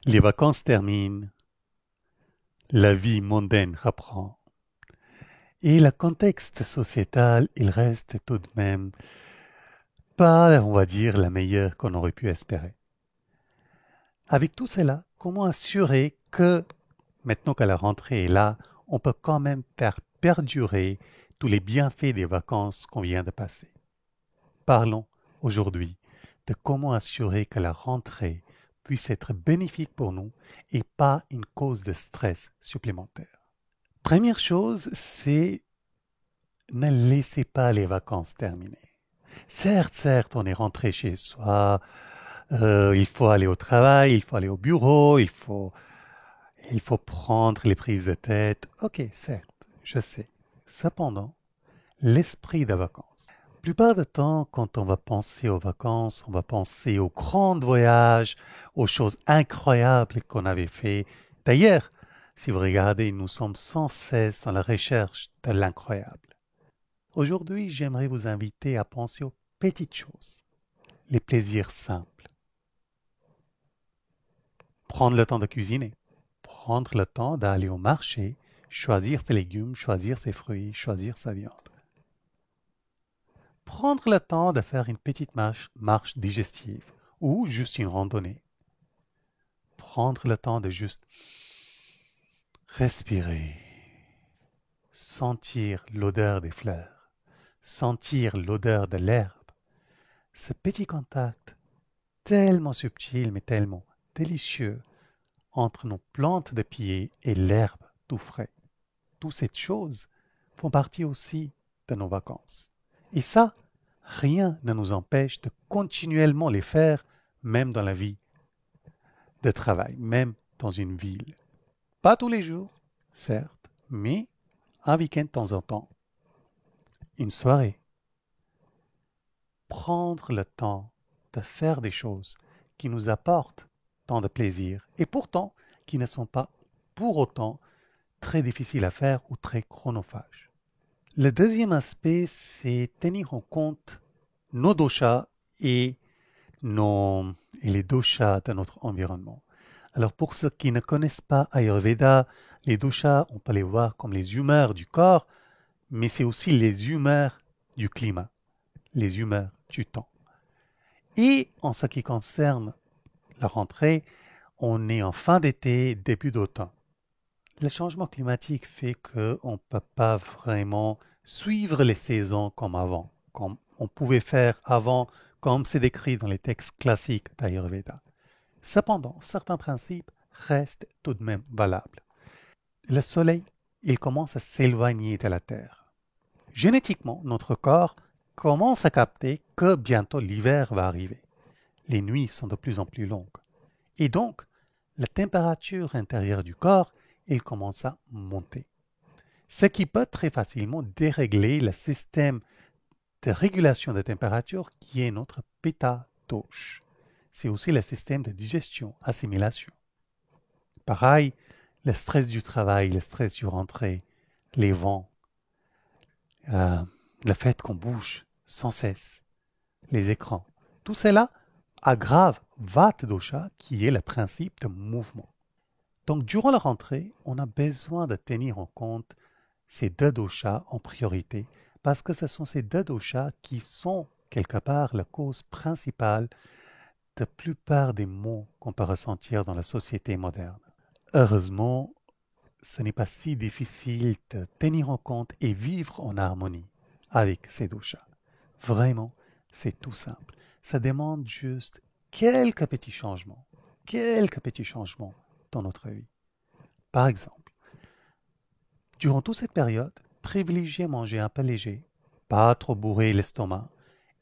Les vacances terminent, la vie mondaine reprend. Et le contexte sociétal, il reste tout de même pas, on va dire, la meilleure qu'on aurait pu espérer. Avec tout cela, comment assurer que, maintenant que la rentrée est là, on peut quand même faire perdurer tous les bienfaits des vacances qu'on vient de passer? Parlons aujourd'hui de comment assurer que la rentrée puisse être bénéfique pour nous et pas une cause de stress supplémentaire. Première chose, c'est ne laissez pas les vacances terminer. Certes, on est rentré chez soi, il faut aller au travail, il faut aller au bureau, il faut prendre les prises de tête. Ok, certes, je sais. Cependant, l'esprit des vacances. La plupart du temps, quand on va penser aux vacances, on va penser aux grands voyages, aux choses incroyables qu'on avait fait. D'ailleurs, si vous regardez, nous sommes sans cesse dans la recherche de l'incroyable. Aujourd'hui, j'aimerais vous inviter à penser aux petites choses, les plaisirs simples. Prendre le temps de cuisiner, prendre le temps d'aller au marché, choisir ses légumes, choisir ses fruits, choisir sa viande. Prendre le temps de faire une petite marche digestive ou juste une randonnée. Prendre le temps de juste respirer, sentir l'odeur des fleurs, sentir l'odeur de l'herbe. Ce petit contact tellement subtil mais tellement délicieux entre nos plantes de pied et l'herbe tout frais. Toutes ces choses font partie aussi de nos vacances. Et ça, rien ne nous empêche de continuellement les faire, même dans la vie de travail, même dans une ville. Pas tous les jours, certes, mais un week-end de temps en temps, une soirée. Prendre le temps de faire des choses qui nous apportent tant de plaisir et pourtant qui ne sont pas pour autant très difficiles à faire ou très chronophages. Le deuxième aspect, c'est tenir en compte nos doshas et, et les doshas de notre environnement. Alors pour ceux qui ne connaissent pas Ayurveda, les doshas, on peut les voir comme les humeurs du corps, mais c'est aussi les humeurs du climat, les humeurs du temps. Et en ce qui concerne la rentrée, on est en fin d'été, début d'automne. Le changement climatique fait qu'on ne peut pas vraiment suivre les saisons comme avant, comme on pouvait faire avant, comme c'est décrit dans les textes classiques d'Ayurveda. Cependant, certains principes restent tout de même valables. Le soleil, il commence à s'éloigner de la Terre. Génétiquement, notre corps commence à capter que bientôt l'hiver va arriver. Les nuits sont de plus en plus longues. Et donc, la température intérieure du corps, il commence à monter. Ce qui peut très facilement dérégler le système de régulation de température qui est notre pétatoche. C'est aussi le système de digestion, assimilation. Pareil, le stress du travail, le stress du rentrée, les vents, euh, le fait qu'on bouge sans cesse, les écrans, tout cela aggrave Vata dosha qui est le principe de mouvement. Donc durant la rentrée, on a besoin de tenir en compte ces deux doshas en priorité parce que ce sont ces deux doshas qui sont quelque part la cause principale de la plupart des maux qu'on peut ressentir dans la société moderne. Heureusement, ce n'est pas si difficile de tenir en compte et vivre en harmonie avec ces doshas. Vraiment, c'est tout simple. Ça demande juste quelques petits changements dans notre vie. Par exemple, durant toute cette période, privilégiez manger un peu léger, pas trop bourrer l'estomac,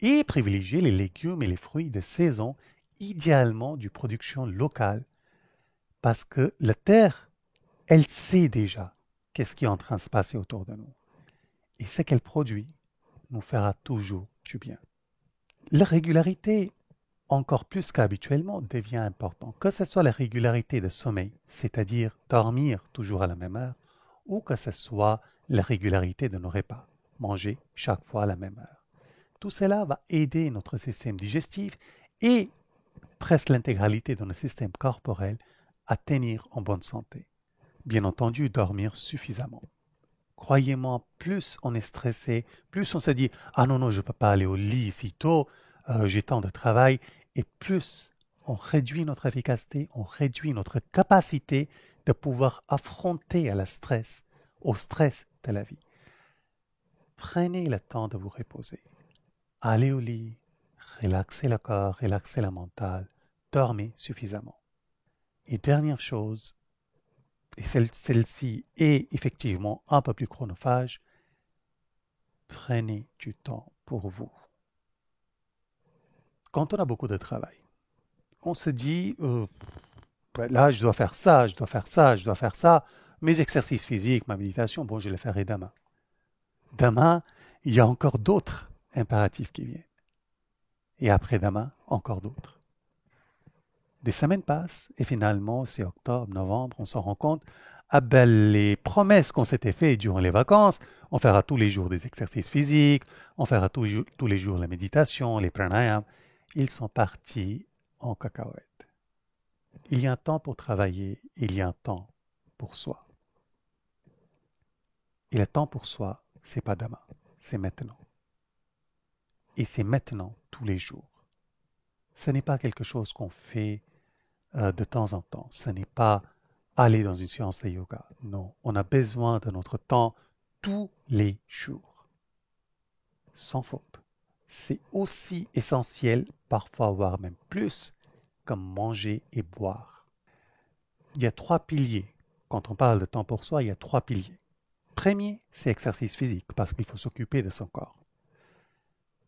et privilégiez les légumes et les fruits de saison, idéalement de production locale, parce que la terre, elle sait déjà qu'est-ce qui est en train de se passer autour de nous. Et ce qu'elle produit nous fera toujours du bien. La régularité, encore plus qu'habituellement, devient importante. Que ce soit la régularité de sommeil, c'est-à-dire dormir toujours à la même heure, ou que ce soit la régularité de nos repas, manger chaque fois à la même heure. Tout cela va aider notre système digestif et presque l'intégralité de notre système corporel à tenir en bonne santé. Bien entendu, dormir suffisamment. Croyez-moi, plus on est stressé, plus on se dit « Ah non, non, je ne peux pas aller au lit si tôt, j'ai tant de travail », et plus on réduit notre efficacité, on réduit notre capacité de pouvoir affronter au stress de la vie. Prenez le temps de vous reposer. Allez au lit, relaxez le corps, relaxez la mentale, dormez suffisamment. Et dernière chose, et celle-ci est effectivement un peu plus chronophage, prenez du temps pour vous. Quand on a beaucoup de travail, on se dit, là, je dois faire ça, je dois faire ça, je dois faire ça. Mes exercices physiques, ma méditation, bon, je les ferai demain. Demain, il y a encore d'autres impératifs qui viennent. Et après-demain, encore d'autres. Des semaines passent et finalement, c'est octobre, novembre, on s'en rend compte, ah ben, les promesses qu'on s'était faites durant les vacances, on fera tous les jours des exercices physiques, on fera tous les jours la méditation, les pranayams, ils sont partis en cacahuète. Il y a un temps pour travailler, il y a un temps pour soi. Et le temps pour soi, c'est pas demain, c'est maintenant. Et c'est maintenant, tous les jours. Ce n'est pas quelque chose qu'on fait de temps en temps. Ce n'est pas aller dans une séance de yoga. Non, on a besoin de notre temps tous les jours. Sans faute. C'est aussi essentiel, parfois voire même plus, comme manger et boire. Il y a 3 piliers. Quand on parle de temps pour soi, il y a 3 piliers. Premier, c'est exercice physique, parce qu'il faut s'occuper de son corps.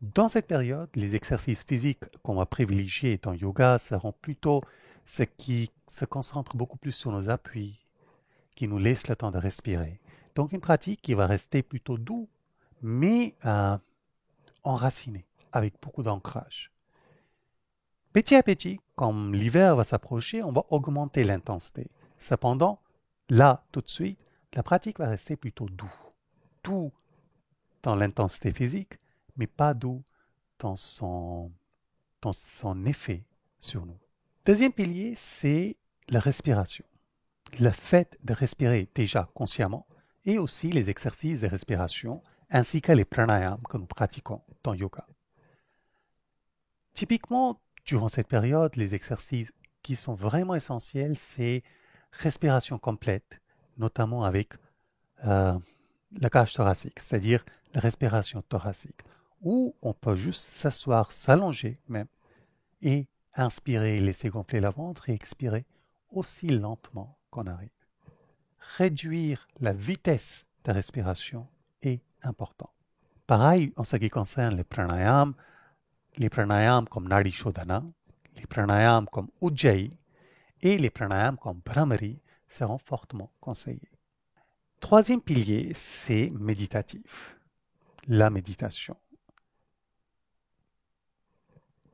Dans cette période, les exercices physiques qu'on va privilégier en yoga seront plutôt ce qui se concentre beaucoup plus sur nos appuis, qui nous laisse le temps de respirer. Donc une pratique qui va rester plutôt doux, mais enracinée, avec beaucoup d'ancrage. Petit à petit, comme l'hiver va s'approcher, on va augmenter l'intensité. Cependant, là, tout de suite, la pratique va rester plutôt doux. Doux dans l'intensité physique, mais pas doux dans son effet sur nous. Deuxième pilier, c'est la respiration. Le fait de respirer déjà consciemment et aussi les exercices de respiration ainsi que les pranayams que nous pratiquons dans yoga. Typiquement, durant cette période, les exercices qui sont vraiment essentiels, c'est respiration complète, notamment avec la cage thoracique, c'est-à-dire la respiration thoracique, où on peut juste s'asseoir, s'allonger même, et inspirer, laisser gonfler le ventre et expirer aussi lentement qu'on arrive. Réduire la vitesse de respiration est important. Pareil, en ce qui concerne les pranayams comme Nadi Shodhana, les pranayams comme Ujjayi et les pranayams comme Bhramari seront fortement conseillés. Troisième pilier, c'est méditatif. La méditation.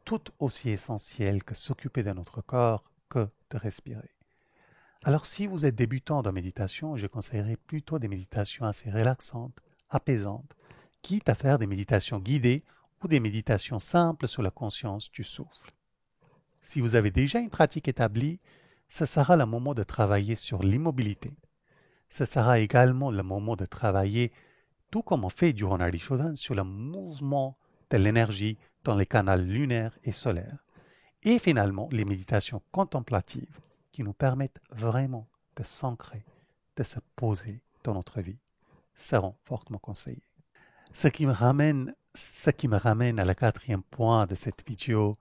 Tout aussi essentiel que s'occuper de notre corps que de respirer. Alors si vous êtes débutant dans méditation, je conseillerais plutôt des méditations assez relaxantes, apaisantes, quitte à faire des méditations guidées ou des méditations simples sur la conscience du souffle. Si vous avez déjà une pratique établie, ce sera le moment de travailler sur l'immobilité. Ce sera également le moment de travailler, tout comme on fait durant l'Arishodhan, sur le mouvement de l'énergie dans les canaux lunaires et solaires. Et finalement, les méditations contemplatives qui nous permettent vraiment de s'ancrer, de se poser dans notre vie, seront fortement conseillées. Ce qui me ramène à la 4e point de cette vidéo.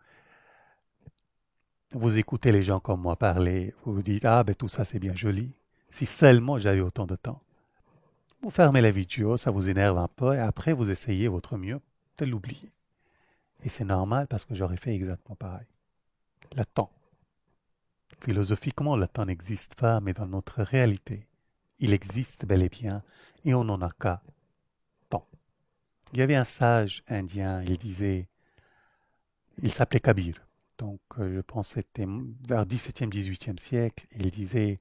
Vous écoutez les gens comme moi parler, vous vous dites « Ah, ben tout ça c'est bien joli, si seulement j'avais autant de temps ». Vous fermez la vidéo, ça vous énerve un peu, et après vous essayez votre mieux de l'oublier. Et c'est normal parce que j'aurais fait exactement pareil. Le temps. Philosophiquement, le temps n'existe pas, mais dans notre réalité, il existe bel et bien, et on n'en a qu'à temps. Il y avait un sage indien, il s'appelait Kabir. Donc, je pense que c'était vers 17e, 18e siècle. Il disait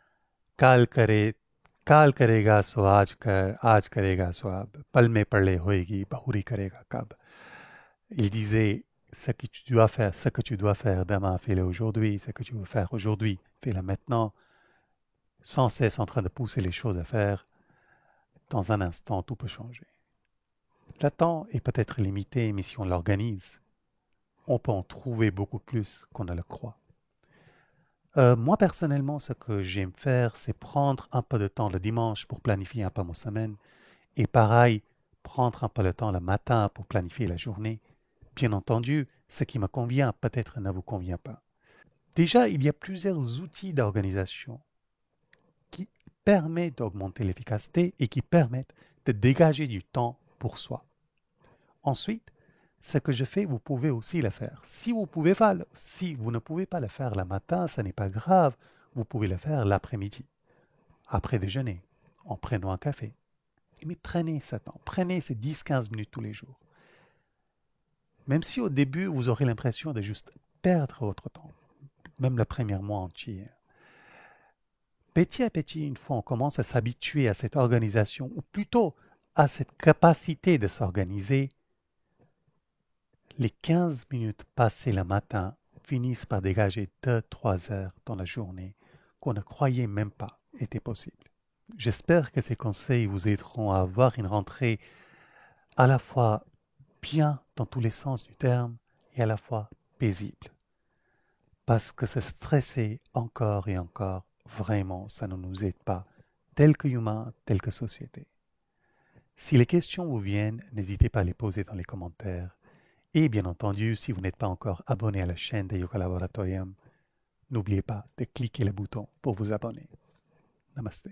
« Kal karega so aaj karega so ab, pal mein parle hoegi, bahuri karega kab ». Il disait ce que tu dois faire demain, fais-le aujourd'hui. Ce que tu veux faire aujourd'hui, fais-le maintenant. Sans cesse en train de pousser les choses à faire. Dans un instant, tout peut changer. Le temps est peut-être limité, mais si on l'organise, on peut en trouver beaucoup plus qu'on ne le croit. Moi, personnellement, ce que j'aime faire, c'est prendre un peu de temps le dimanche pour planifier un peu mon semaine. Et pareil, prendre un peu de temps le matin pour planifier la journée. Bien entendu, ce qui me convient peut-être ne vous convient pas. Déjà, il y a plusieurs outils d'organisation qui permettent d'augmenter l'efficacité et qui permettent de dégager du temps pour soi. Ensuite, ce que je fais, vous pouvez aussi le faire. Si vous ne pouvez pas le faire le matin, ce n'est pas grave. Vous pouvez le faire l'après-midi, après déjeuner, en prenant un café. Mais prenez ce temps, prenez ces 10-15 minutes tous les jours. Même si au début, vous aurez l'impression de juste perdre votre temps, même le premier mois entier. Petit à petit, une fois on commence à s'habituer à cette organisation, ou plutôt à cette capacité de s'organiser, les 15 minutes passées le matin finissent par dégager 2-3 heures dans la journée qu'on ne croyait même pas était possible. J'espère que ces conseils vous aideront à avoir une rentrée à la fois bien dans tous les sens du terme et à la fois paisible. Parce que se stresser encore et encore, vraiment, ça ne nous aide pas, tel que humain, tel que société. Si les questions vous viennent, n'hésitez pas à les poser dans les commentaires. Et bien entendu, si vous n'êtes pas encore abonné à la chaîne de Yoga Laboratorium, n'oubliez pas de cliquer le bouton pour vous abonner. Namaste.